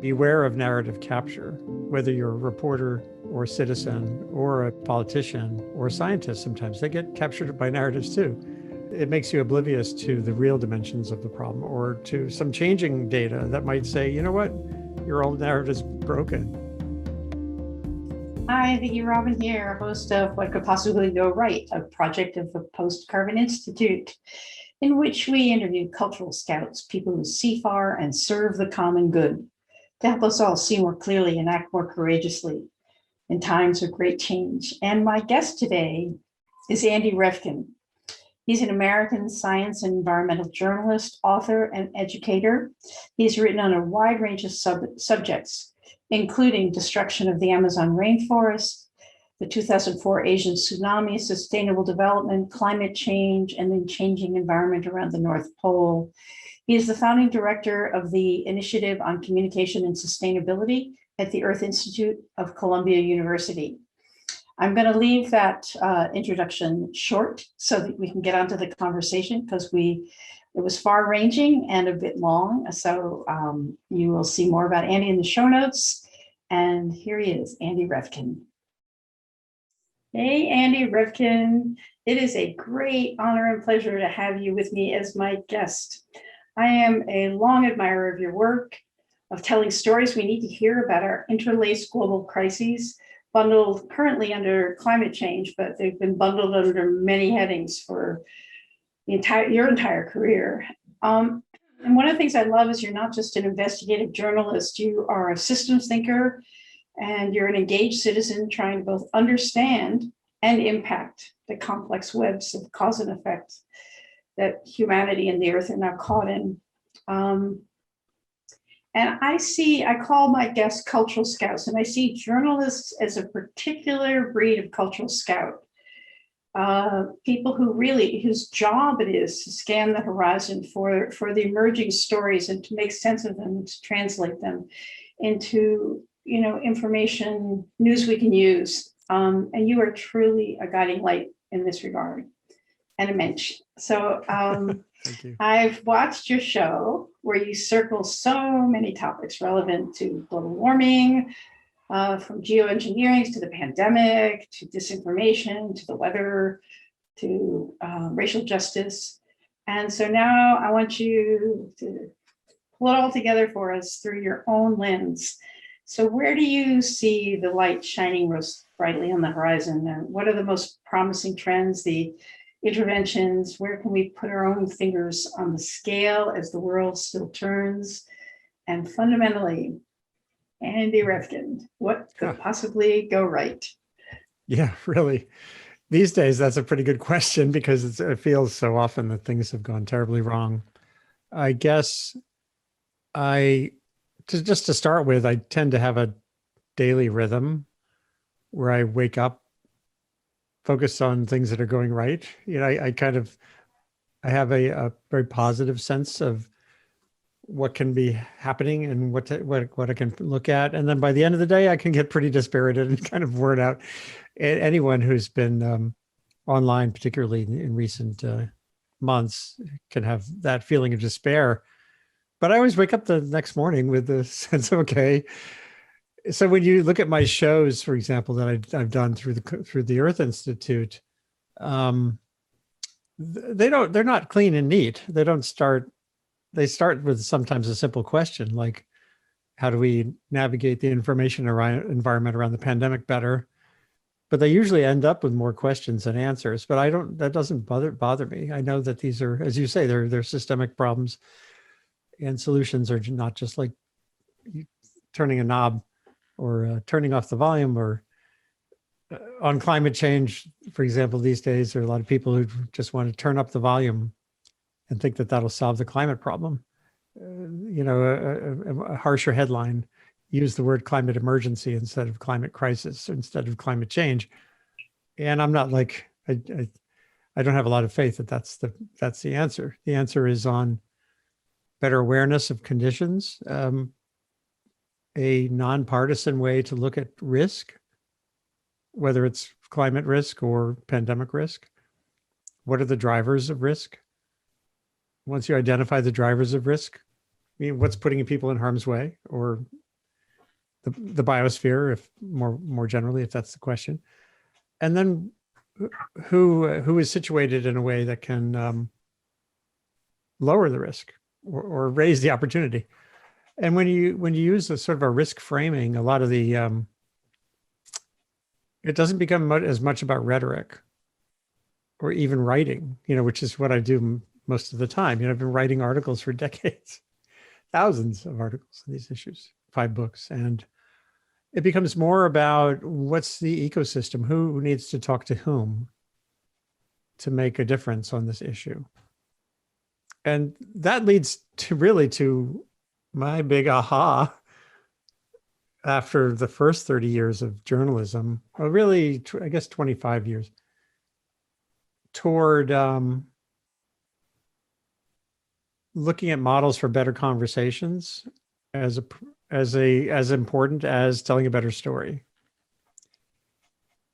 beware of narrative capture, whether you're a reporter or a citizen or a politician or a scientist. Sometimes they get captured by narratives too. It makes you oblivious to the real dimensions of the problem or to some changing data that might say, you know what, your old narrative is broken. Hi, Vicki Robin here, host of What Could Possibly Go Right, a project of the Post-Carbon Institute, in which we interview cultural scouts, people who see far and serve the common good, to help us all see more clearly and act more courageously in times of great change. And my guest today is Andy Revkin. He's an American science and environmental journalist, author, and educator. He's written on a wide range of subjects, including destruction of the Amazon rainforest, the 2004 Asian tsunami, sustainable development, climate change, and the changing environment around the North Pole. He is the founding director of the Initiative on Communication and Sustainability at the Earth Institute of Columbia University. I'm going to leave that introduction short so that we can get onto the conversation because it was far-ranging and a bit long. So you will see more about Andy in the show notes. And here he is, Andy Revkin. Hey, Andy Revkin. It is a great honor and pleasure to have you with me as my guest. I am a long admirer of your work, of telling stories we need to hear about our interlaced global crises, bundled currently under climate change, but they've been bundled under many headings for your entire career. And one of the things I love is you're not just an investigative journalist, you are a systems thinker, and you're an engaged citizen trying to both understand and impact the complex webs of cause and effect that humanity and the earth are now caught in. And I call my guests cultural scouts, and I see journalists as a particular breed of cultural scout. People whose job it is to scan the horizon for the emerging stories and to make sense of them, to translate them into, information, news we can use. And you are truly a guiding light in this regard and a mensch. So Thank you. I've watched your show where you circle so many topics relevant to global warming, from geoengineering to the pandemic, to disinformation, to the weather, to racial justice. And so now I want you to pull it all together for us through your own lens. So where do you see the light shining most brightly on the horizon? And what are the most promising trends, the interventions? Where can we put our own fingers on the scale as the world still turns? And fundamentally, Andy Revkin, what could possibly go right? Yeah, really. These days, that's a pretty good question because it feels so often that things have gone terribly wrong. I guess just to start with, I tend to have a daily rhythm where I wake up, focus on things that are going right. I have a very positive sense of what can be happening and what I can look at. And then by the end of the day, I can get pretty dispirited and kind of word out. Anyone who's been online, particularly in recent months, can have that feeling of despair. But I always wake up the next morning with the sense of, okay. So when you look at my shows, for example, that I've done through the Earth Institute, they're not clean and neat. They start with sometimes a simple question like, how do we navigate the information environment around the pandemic better? But they usually end up with more questions than answers. But that doesn't bother me. I know that these are, as you say, they're systemic problems, and solutions are not just like turning a knob or turning off the volume. Or on climate change, for example, these days there are a lot of people who just want to turn up the volume and think that that'll solve the climate problem. A harsher headline, use the word climate emergency instead of climate crisis, instead of climate change. And I'm not like, I don't have a lot of faith that that's the answer. The answer is on better awareness of conditions, a nonpartisan way to look at risk, whether it's climate risk or pandemic risk. What are the drivers of risk? Once you identify the drivers of risk, what's putting people in harm's way or the biosphere, if more generally, if that's the question, and then who is situated in a way that can lower the risk or raise the opportunity. And when you use a sort of a risk framing, a lot of the it doesn't become as much about rhetoric or even writing, which is what I do most of the time. I've been writing articles for decades, thousands of articles on these issues, 5 books, and it becomes more about what's the ecosystem, who needs to talk to whom to make a difference on this issue. And that leads to my big aha after the first 30 years of journalism, or really, I guess 25 years, toward looking at models for better conversations as important as telling a better story.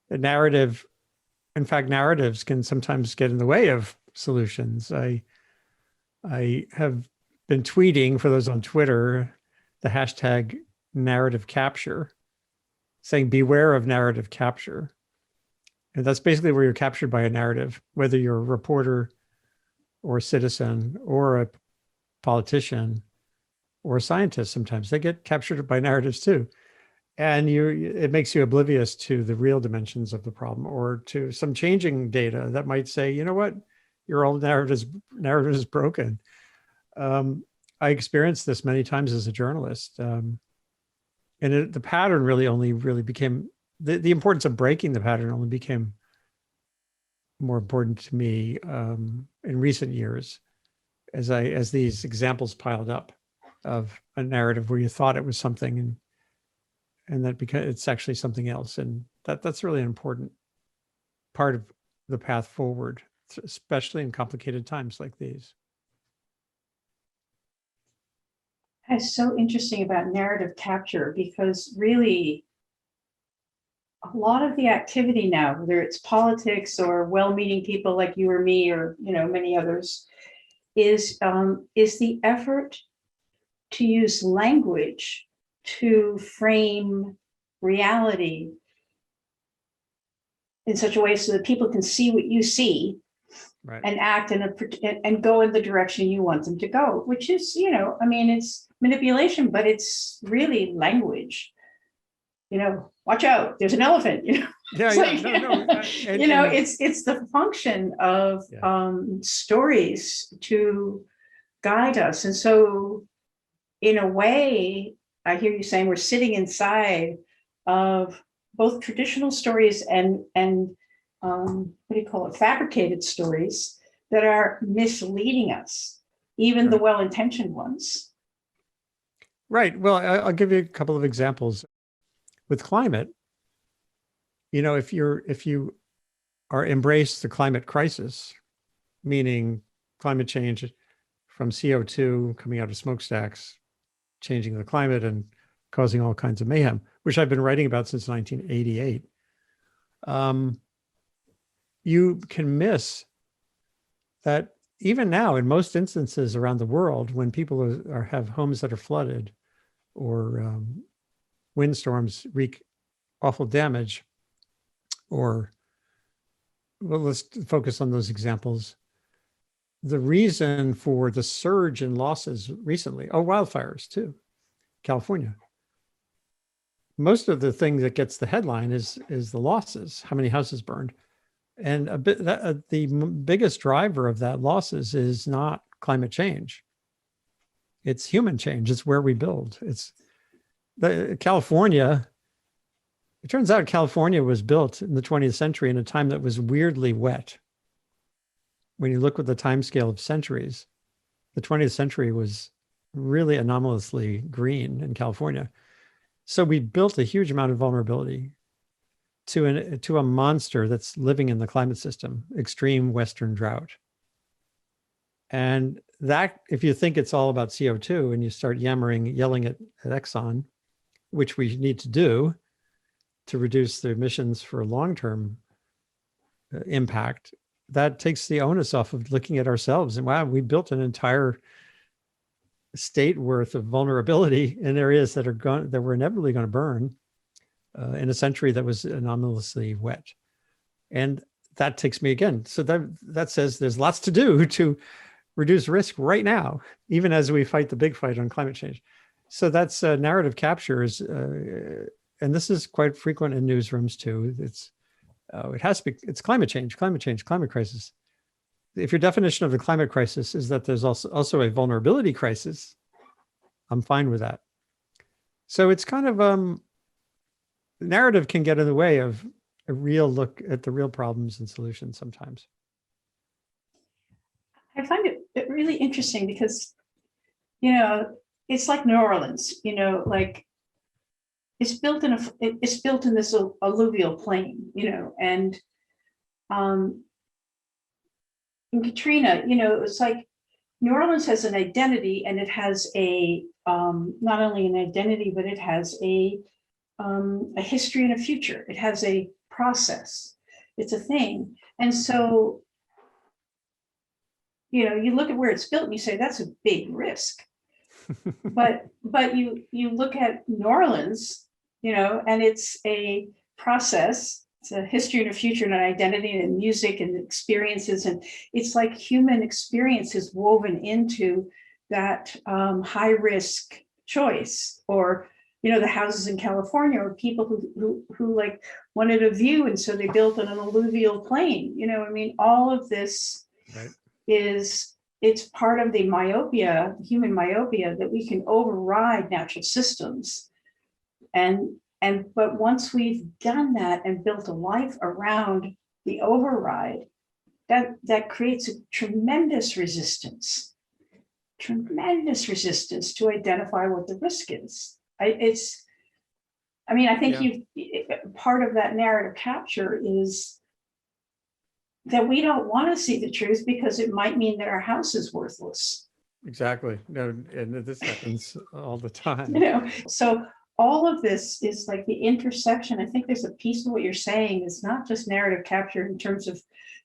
The narrative, in fact, narratives can sometimes get in the way of solutions. I have been tweeting, for those on Twitter, the hashtag narrative capture, saying beware of narrative capture. And that's basically where you're captured by a narrative, whether you're a reporter or a citizen or a politician or a scientist. Sometimes they get captured by narratives too. And it makes you oblivious to the real dimensions of the problem, or to some changing data that might say, you know what, your old narrative is broken. I experienced this many times as a journalist. And the pattern really became, the importance of breaking the pattern only became more important to me in recent years, as these examples piled up of a narrative where you thought it was something, and that because it's actually something else. And that's really an important part of the path forward, especially in complicated times like these. It's so interesting about narrative capture, because really a lot of the activity now, whether it's politics or well-meaning people like you or me or many others, is the effort to use language to frame reality in such a way so that people can see what you see, right, and act and go in the direction you want them to go, which is, it's manipulation, but it's really language. Watch out, there's an elephant. Yeah, it's the function of stories to guide us. And so in a way, I hear you saying we're sitting inside of both traditional stories and what do you call it, fabricated stories that are misleading us, even the well-intentioned ones. Right. Well, I'll give you a couple of examples. With climate, if you are embrace the climate crisis, meaning climate change from CO2 coming out of smokestacks, changing the climate and causing all kinds of mayhem, which I've been writing about since 1988, you can miss that even now, in most instances around the world, when people have homes that are flooded or windstorms wreak awful damage, or, well, let's focus on those examples. The reason for the surge in losses recently, wildfires too, California. Most of the thing that gets the headline is the losses, how many houses burned. And the biggest driver of that losses is not climate change. It's human change. It's where we build. California, it turns out California was built in the 20th century in a time that was weirdly wet. When you look at the timescale of centuries, the 20th century was really anomalously green in California. So we built a huge amount of vulnerability to a monster that's living in the climate system, extreme Western drought. And that, if you think it's all about CO2 and you start yelling at Exxon, which we need to do to reduce the emissions for long-term impact, that takes the onus off of looking at ourselves. And wow, we built an entire state worth of vulnerability in areas that were inevitably going to burn in a century that was anomalously wet. And that takes me again. So that says there's lots to do to reduce risk right now, even as we fight the big fight on climate change. So that's narrative capture is, and this is quite frequent in newsrooms too. It has to be, it's climate change, climate crisis. If your definition of the climate crisis is that there's also a vulnerability crisis, I'm fine with that. So it's kind of, narrative can get in the way of a real look at the real problems and solutions sometimes. I find it really interesting because, it's like New Orleans, like it's built in this alluvial plain, and in Katrina, it's like New Orleans has an identity, and it has not only an identity, but it has a history and a future. It has a process. It's a thing. And so, you look at where it's built and you say, that's a big risk. but you look at New Orleans, and it's a process. It's a history and a future and an identity and music and experiences. And it's like human experiences woven into that high risk choice. Or, the houses in California, or people who like wanted a view. And so they built on an alluvial plain. All of this right. It's part of the myopia, human myopia, that we can override natural systems. But once we've done that and built a life around the override, that creates a tremendous resistance to identify what the risk is. I think part of that narrative capture is that we don't want to see the truth because it might mean that our house is worthless. Exactly. No, and this happens all the time. So all of this is like the intersection. I think there's a piece of what you're saying is not just narrative capture in terms of,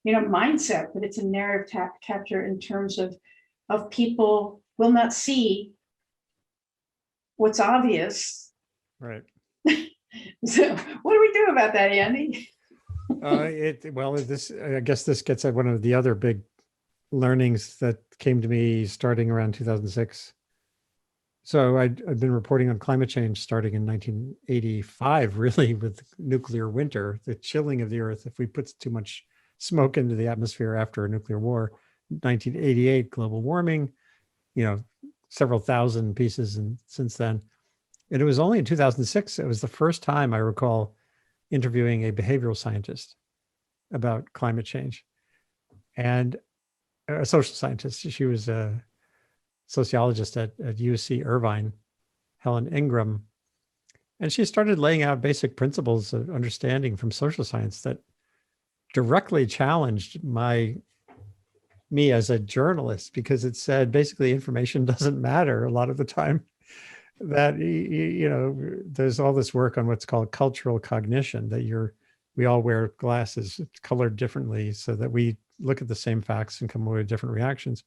mindset, but it's a narrative capture in terms of people will not see what's obvious. Right. So what do we do about that, Andy? I guess this gets at one of the other big learnings that came to me starting around 2006. So I've been reporting on climate change starting in 1985, really, with nuclear winter, the chilling of the earth. If we put too much smoke into the atmosphere after a nuclear war, 1988, global warming, several thousand pieces since then. And it was only in 2006, it was the first time I recall interviewing a behavioral scientist about climate change, and a social scientist. She was a sociologist at UC Irvine, Helen Ingram. And she started laying out basic principles of understanding from social science that directly challenged me as a journalist, because it said basically information doesn't matter a lot of the time. That there's all this work on what's called cultural cognition, that we all wear glasses colored differently so that we look at the same facts and come away with different reactions,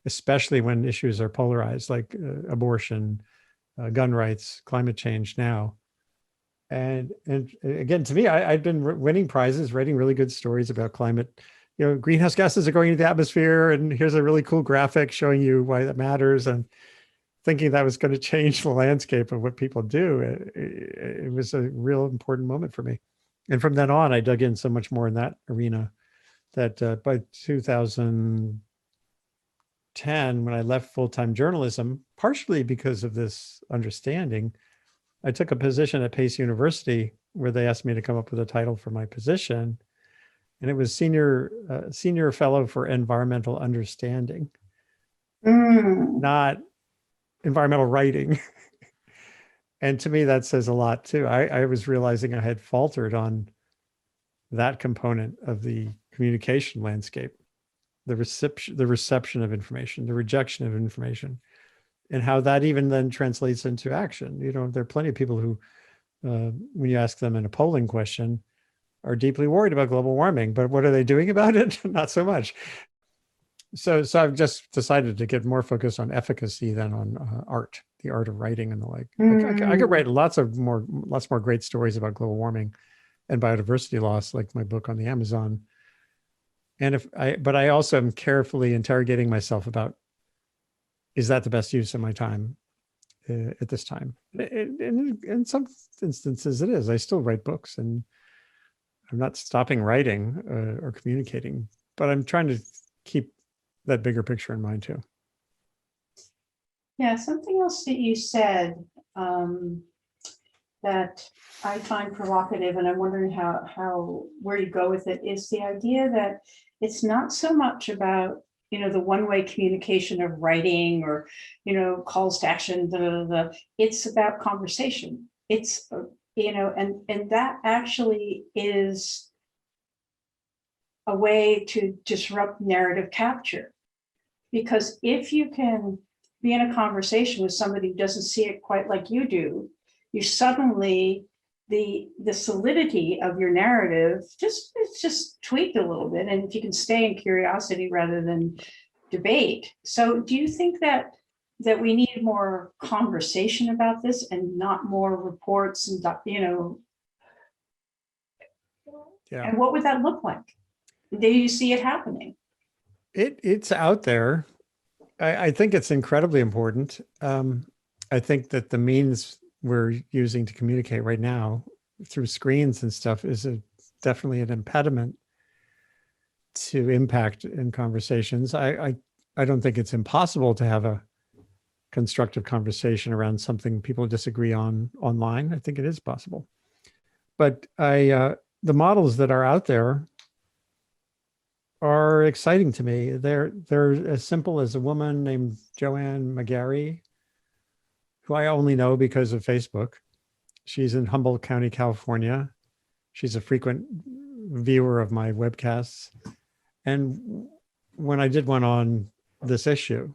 especially when issues are polarized, like abortion, gun rights, climate change now. And again, to me, I'd been winning prizes, writing really good stories about climate. Greenhouse gases are going into the atmosphere, and here's a really cool graphic showing you why that matters, and thinking that was going to change the landscape of what people do. It was a real important moment for me. And from then on, I dug in so much more in that arena that by 2010, when I left full-time journalism, partially because of this understanding, I took a position at Pace University where they asked me to come up with a title for my position. And it was senior fellow for environmental understanding, not environmental writing. And to me, that says a lot too. I was realizing I had faltered on that component of the communication landscape, the reception of information, the rejection of information, and how that even then translates into action. There are plenty of people who, when you ask them in a polling question, are deeply worried about global warming, but what are they doing about it? Not so much. So I've just decided to get more focused on efficacy than on art, the art of writing and the like. I could Mm, write lots more great stories about global warming and biodiversity loss, like my book on the Amazon. But I also am carefully interrogating myself about, is that the best use of my time at this time? In some instances, it is. I still write books, and I'm not stopping writing or communicating, but I'm trying to keep that bigger picture in mind too. yeah, something else that you said um, that I find provocative, and I'm wondering how where you go with it, is the idea that it's not so much about, the one-way communication of writing or, calls to action, it's about conversation. It's, and that actually is a way to disrupt narrative capture. Because if you can be in a conversation with somebody who doesn't see it quite like you do, you suddenly, the solidity of your narrative it's just tweaked a little bit. And if you can stay in curiosity rather than debate. So do you think that we need more conversation about this and not more reports Yeah, and what would that look like? Do you see it happening? it's out there. I think it's incredibly important. I think that the means we're using to communicate right now through screens and stuff is definitely an impediment to impact in conversations. I don't think it's impossible to have a constructive conversation around something people disagree on online. I think it is possible, but the models that are out there are exciting to me. They're as simple as a woman named Joanne McGarry, who I only know because of Facebook. She's in Humboldt County, California. She's a frequent viewer of my webcasts. And when I did one on this issue,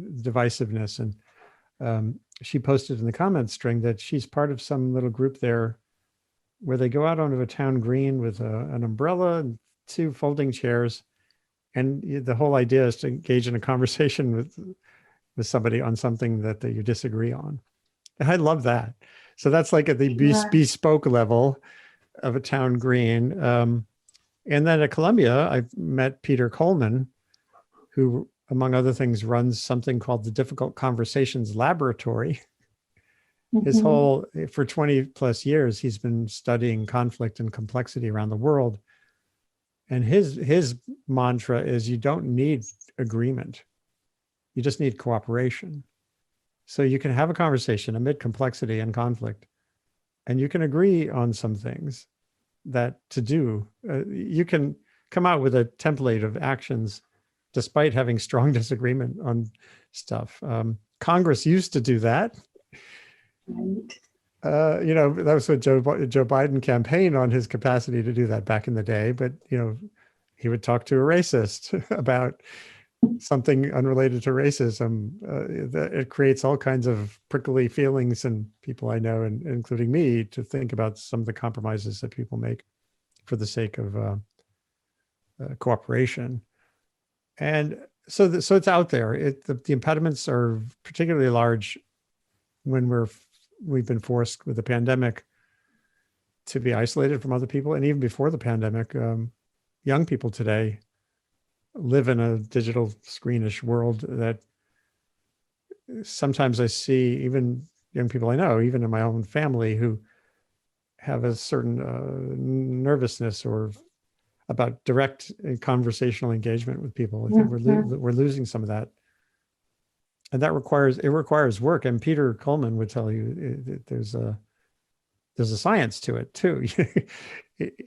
divisiveness, and she posted in the comments string that she's part of some little group there where they go out onto a town green with an umbrella and two folding chairs. And the whole idea is to engage in a conversation with somebody on something that you disagree on. And I love that. So that's like at the Right. bespoke level of a town green. And then at Columbia, I met Peter Coleman, who, among other things, runs something called the Difficult Conversations Laboratory. His Mhm. whole, for 20 plus years, he's been studying conflict and complexity around the world. And his mantra is you don't need agreement. You just need cooperation. So you can have a conversation amid complexity and conflict, and you can agree on some things that to do. You can come out with a template of actions despite having strong disagreement on stuff. Congress used to do that. Right. That was what Joe Biden campaigned on, his capacity to do that back in the day. But he would talk to a racist about something unrelated to racism. It creates all kinds of prickly feelings in people I know, and including me, to think about some of the compromises that people make for the sake of cooperation. And so it's out there. The impediments are particularly large when we've been forced with the pandemic to be isolated from other people, and even before the pandemic, young people today live in a digital screenish world that sometimes I see even young people I know, even in my own family, who have a certain nervousness or about direct conversational engagement with people. I think Mhm. we're losing some of that, and that requires work. And Peter Coleman would tell you there's a science to it too.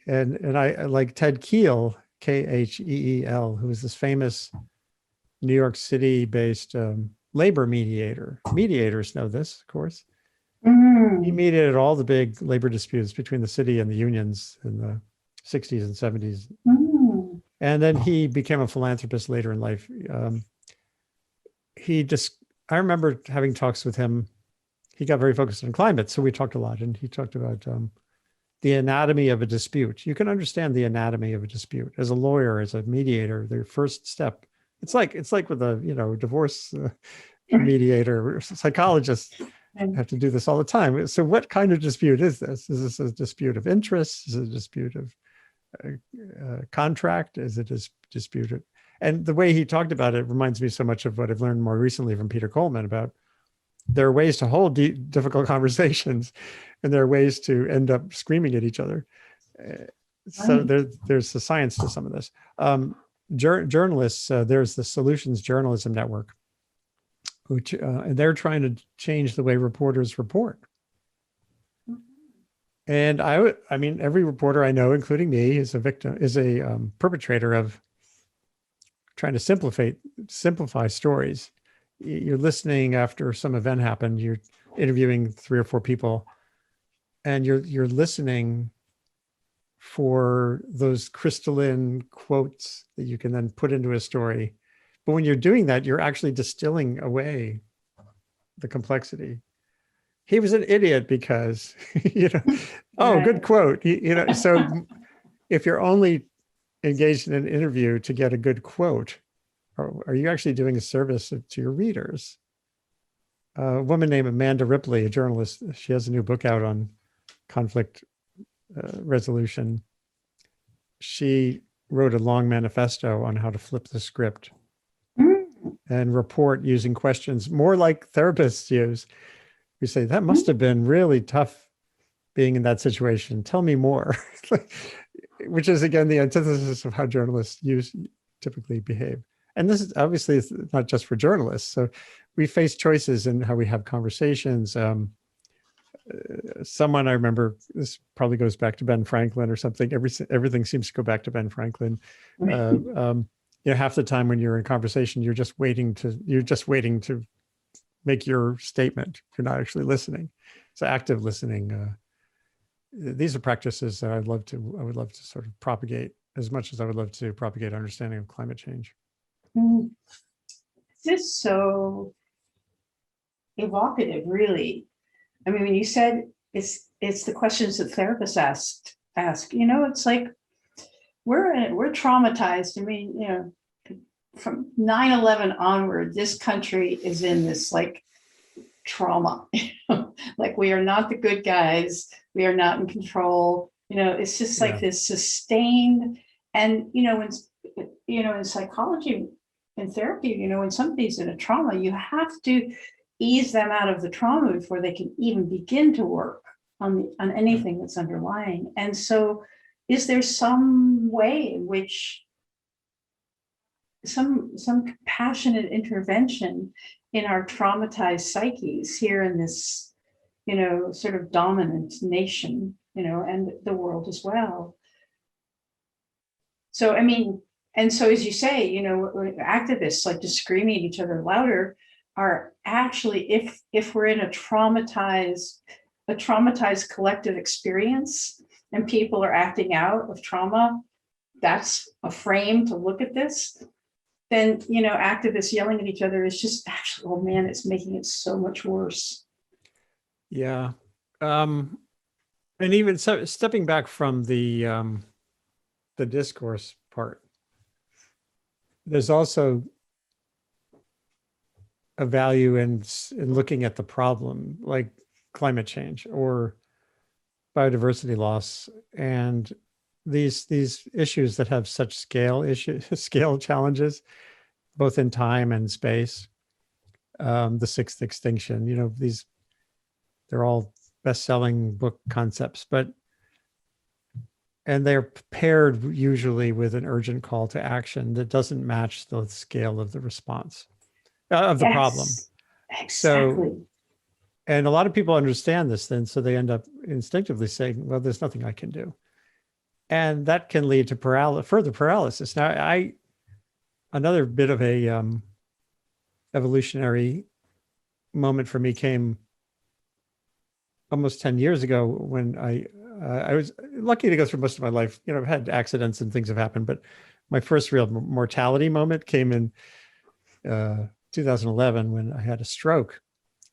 And I like Ted Keel, Kheel, who is this famous New York City based labor mediator. Mediators know this, of course. He Mhm. mediated all the big labor disputes between the city and the unions in the 60s and 70s. Mhm. And then he became a philanthropist later in life. He just, I remember having talks with him. He got very focused on climate. So we talked a lot, and he talked about the anatomy of a dispute. You can understand the anatomy of a dispute. As a lawyer, as a mediator, their first step it's like with a, you know, divorce mediator or psychologist have to do this all the time. So what kind of dispute is this? Is this a dispute of interest? Is it a dispute of contract? Is it a dispute of, and the way he talked about it reminds me so much of what I've learned more recently from Peter Coleman about there are ways to hold difficult conversations, and there are ways to end up screaming at each other. So there's the science to some of this. Journalists, there's the Solutions Journalism Network, which and they're trying to change the way reporters report. And I mean, every reporter I know, including me, is a victim, is a perpetrator of trying to simplify stories. You're listening after some event happened. You're interviewing 3 or 4 people, and you're listening for those crystalline quotes that you can then put into a story. But when you're doing that, you're actually distilling away the complexity. He was an idiot because, you know, oh, good quote. You know, so if you're only engaged in an interview to get a good quote, are you actually doing a service to your readers? A woman named Amanda Ripley, a journalist, she has a new book out on conflict resolution. She wrote a long manifesto on how to flip the script and report using questions more like therapists use. We say, that must have been really tough being in that situation. Tell me more, which is, again, the antithesis of how journalists typically behave. And this is obviously it's not just for journalists. So we face choices in how we have conversations. Someone I remember, this probably goes back to Ben Franklin or something. Everything seems to go back to Ben Franklin. You know, half the time when you're in conversation, you're just waiting to make your statement. You're not actually listening. So active listening. These are practices that I would love to sort of propagate as much as I would love to propagate understanding of climate change. This is so evocative, really. I mean, when you said it's the questions that therapists ask, you know, it's like we're traumatized. I mean, you know, from 9/11 onward, this country is in this like trauma. Like we are not the good guys. We are not in control. You know, it's just like this sustained. And you know, in psychology and therapy, you know, when somebody's in a trauma, you have to ease them out of the trauma before they can even begin to work on anything that's underlying. And so, is there some way in which some compassionate intervention in our traumatized psyches here in this, you know, sort of dominant nation, you know, and the world as well? So, I mean, and so as you say, you know, activists like to screaming at each other louder are actually, if we're in a traumatized collective experience and people are acting out of trauma, that's a frame to look at this. Then, you know, activists yelling at each other is just actually, oh man, it's making it so much worse. Yeah. And even so, stepping back from the discourse part, there's also a value in looking at the problem, like climate change or biodiversity loss, and these issues that have such scale challenges, both in time and space. The sixth extinction, you know, they're all best-selling book concepts, and they're paired usually with an urgent call to action that doesn't match the scale of the response of the problem. Exactly. So, and a lot of people understand this then, so they end up instinctively saying, well, there's nothing I can do. And that can lead to further paralysis. Now, another bit of a evolutionary moment for me came almost 10 years ago when I was lucky to go through most of my life. You know, I've had accidents and things have happened, but my first real mortality moment came in 2011 when I had a stroke,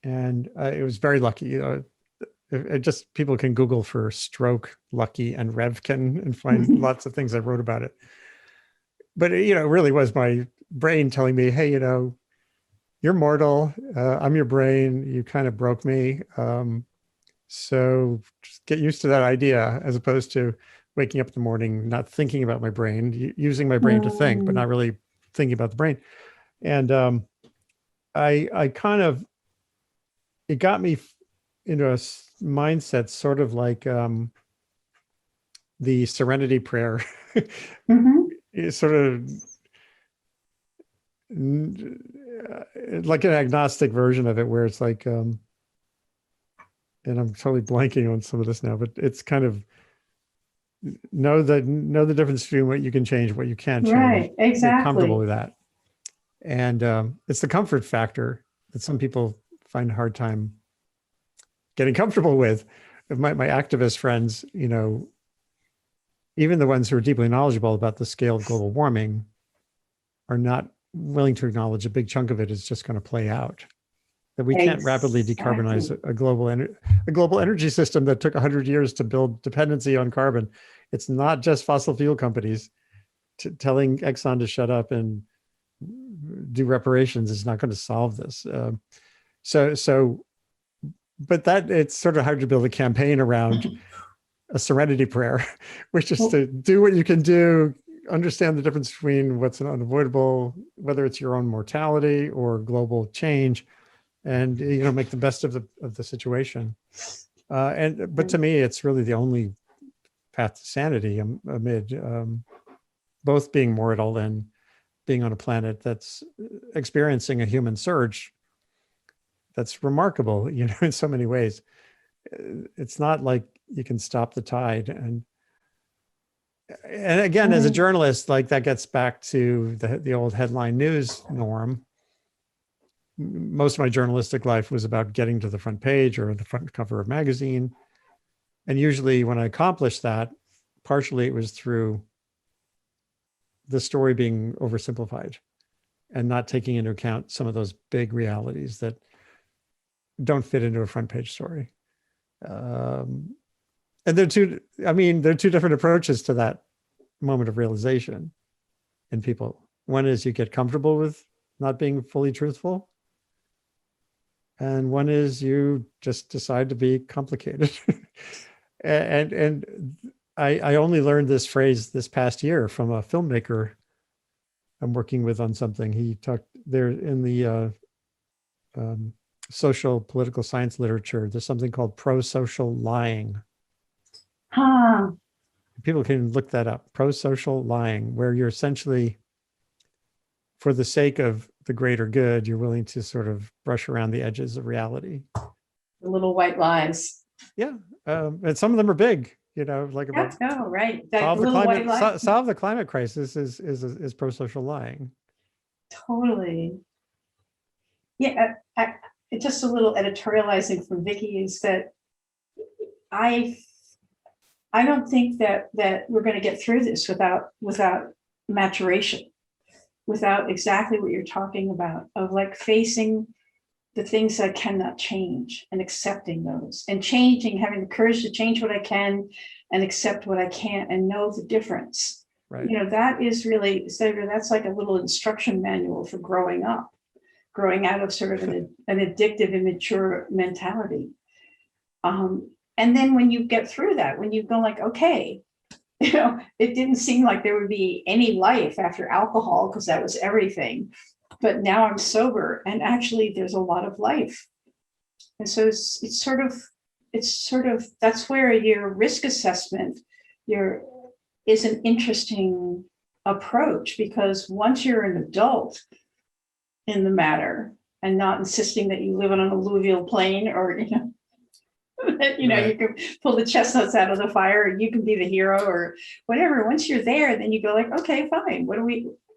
and it was very lucky. You know, it just people can Google for stroke, lucky, and Revkin and find lots of things I wrote about it. But you know, it really was my brain telling me, hey, you're mortal. I'm your brain. You kind of broke me. So just get used to that idea, as opposed to waking up in the morning, not thinking about my brain, using my brain to think, but Mm, not really thinking about the brain. And I kind of, it got me into a mindset sort of like the Serenity Prayer. mhm. It's sort of like an agnostic version of it, where it's like, and I'm totally blanking on some of this now, but it's kind of know the difference between what you can change, what you can't change. Right, Get comfortable exactly. with that, and it's the comfort factor that some people find a hard time getting comfortable with. My activist friends, even the ones who are deeply knowledgeable about the scale of global warming, are not willing to acknowledge a big chunk of it is just going to play out. That we can't rapidly decarbonize Exactly. a global energy system that took 100 years to build dependency on carbon. It's not just fossil fuel companies telling Exxon to shut up and do reparations is not going to solve this. So, but that it's sort of hard to build a campaign around a serenity prayer, which is Well, to do what you can do, understand the difference between what's unavoidable, whether it's your own mortality or global change, and make the best of the situation. But to me, it's really the only path to sanity amid both being mortal and being on a planet that's experiencing a human surge that's remarkable, in so many ways. It's not like you can stop the tide. And again, as a mm, journalist, like that gets back to the old headline news norm. Most of my journalistic life was about getting to the front page or the front cover of a magazine. And usually when I accomplished that, partially it was through the story being oversimplified and not taking into account some of those big realities that don't fit into a front page story. Um, and they're two different approaches to that moment of realization in people. One is you get comfortable with not being fully truthful, and one is you just decide to be complicated. and I only learned this phrase this past year from a filmmaker I'm working with on something. He talked there in the um, social political science literature. There's something called pro-social lying. huh. People can look that up. Pro-social lying, where you're essentially, for the sake of the greater good, you're willing to sort of brush around the edges of reality. The little white lies. Yeah, and some of them are big. Like Yeah, about no, right. That little white lie. solve the climate crisis is pro-social lying. Totally. Yeah, it's just a little editorializing from Vicky is that I I don't think that we're going to get through this without maturation, without exactly what you're talking about, of like facing the things that cannot change and accepting those and changing, having the courage to change what I can and accept what I can't and know the difference. Right. That is really, Sarah, that's like a little instruction manual for growing up, growing out of sort of an addictive, immature mentality. And then when you get through that, when you go like, okay, it didn't seem like there would be any life after alcohol because that was everything. But now I'm sober and actually there's a lot of life. And so it's sort of that's where your risk assessment your is an interesting approach, because once you're an adult in the matter and not insisting that you live on an alluvial plain or that Right. you can pull the chestnuts out of the fire and you can be the hero or whatever. Once you're there, then you go like, okay, fine.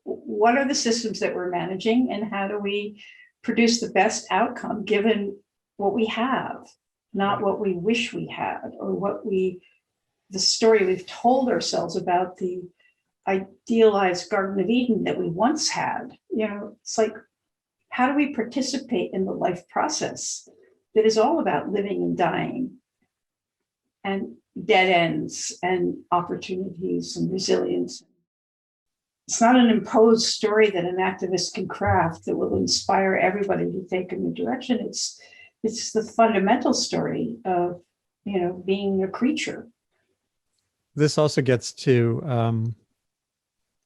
What are the systems that we're managing and how do we produce the best outcome given what we have, not Right. what we wish we had or the story we've told ourselves about the idealized Garden of Eden that we once had. It's like, how do we participate in the life process that is all about living and dying and dead ends and opportunities and resilience? it's not an imposed story that an activist can craft that will inspire everybody to take a new direction. It's the fundamental story of, being a creature. This also gets to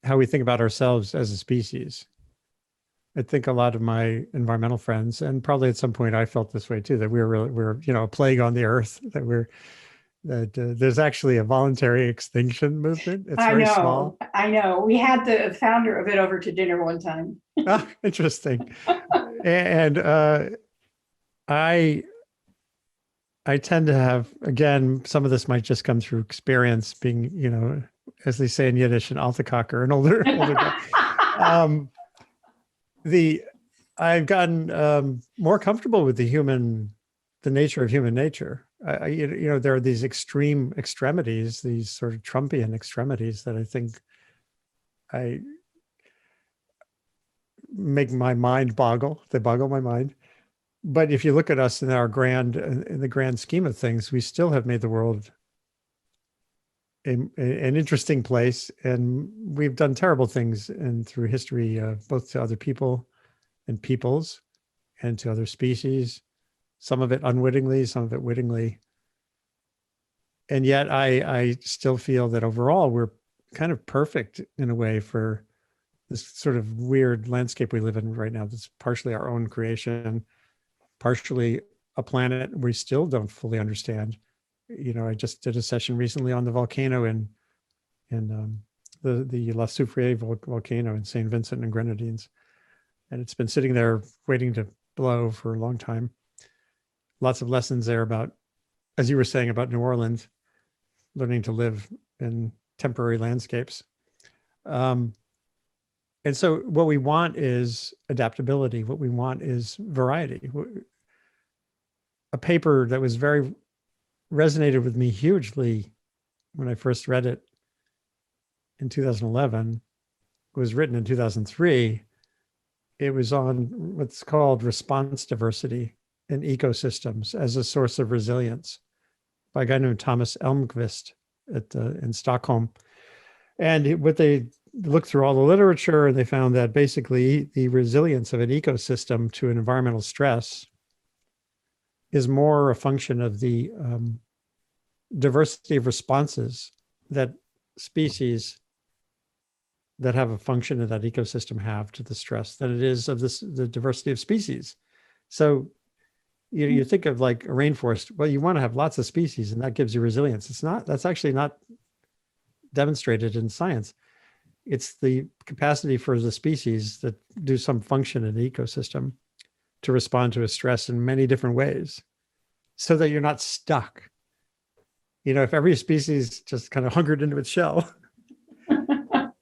how we think about ourselves as a species. I think a lot of my environmental friends, and probably at some point I felt this way too, that we're a plague on the earth, that there's actually a voluntary extinction movement. It's very small. I know. We had the founder of it over to dinner one time. Ah, interesting. And I tend to have, again, some of this might just come through experience, being, as they say in Yiddish, an Altekocker, an older guy. I've gotten more comfortable with the nature of human nature. There are these extreme extremities, these sort of Trumpian extremities that I think I make my mind boggle. They boggle my mind. But if you look at us in the grand scheme of things, we still have made the world an interesting place, and we've done terrible things through history, both to other people and peoples, and to other species. Some of it unwittingly, some of it wittingly. And yet I still feel that overall we're kind of perfect in a way for this sort of weird landscape we live in right now. That's partially our own creation, partially a planet we still don't fully understand. I just did a session recently on the volcano in the La Soufrière volcano in St. Vincent and Grenadines. And it's been sitting there waiting to blow for a long time. Lots of lessons there about, as you were saying, about New Orleans, learning to live in temporary landscapes. And so what we want is adaptability. What we want is variety. A paper that was resonated with me hugely when I first read it in 2011, was written in 2003. It was on what's called response diversity in ecosystems as a source of resilience by a guy named Thomas Elmqvist in Stockholm. And what they looked through all the literature, and they found that basically the resilience of an ecosystem to an environmental stress is more a function of the diversity of responses that species that have a function in that ecosystem have to the stress than it is of the diversity of species. So you think of like a rainforest, well, you want to have lots of species and that gives you resilience. That's actually not demonstrated in science. It's the capacity for the species that do some function in the ecosystem to respond to a stress in many different ways so that you're not stuck. If every species just kind of hungered into its shell,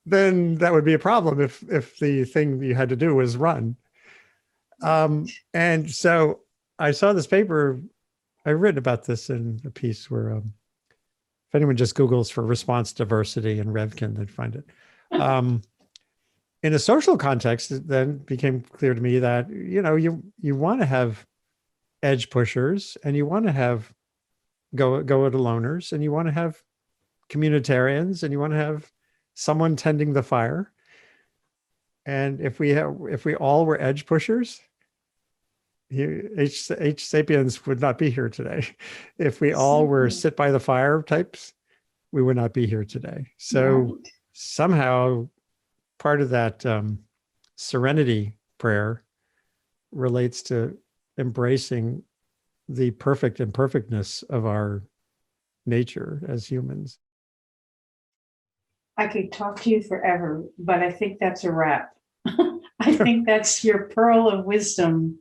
then that would be a problem if the thing you had to do was run. And so I saw this paper. I've written about this in a piece where if anyone just Googles for response diversity in Revkin, they'd find it. In a social context, it then became clear to me that, you want to have edge pushers and you want to have go it aloners and you want to have communitarians and you want to have someone tending the fire. And if we all were edge pushers, H sapiens would not be here today. If we all were sit by the fire types, we would not be here today. So somehow part of that Serenity Prayer relates to embracing the perfect imperfectness of our nature as humans. I could talk to you forever, but I think that's a wrap. I think that's your pearl of wisdom.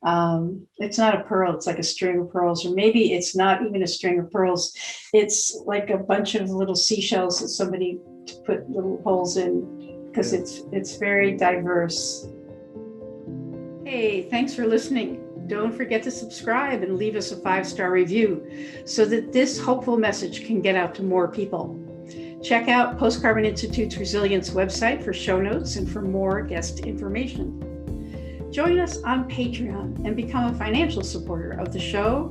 It's not a pearl, it's like a string of pearls, or maybe it's not even a string of pearls. It's like a bunch of little seashells that somebody put little holes in, because it's very diverse. Hey, thanks for listening. Don't forget to subscribe and leave us a 5-star review so that this hopeful message can get out to more people. Check out Post Carbon Institute's Resilience website for show notes and for more guest information. Join us on Patreon and become a financial supporter of the show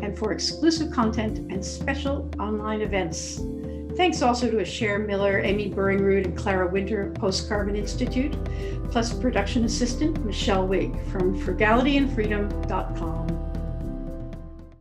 and for exclusive content and special online events. Thanks also to Cher Miller, Amy Burringrud, and Clara Winter, Post-Carbon Institute, plus production assistant Michelle Wig from frugalityandfreedom.com.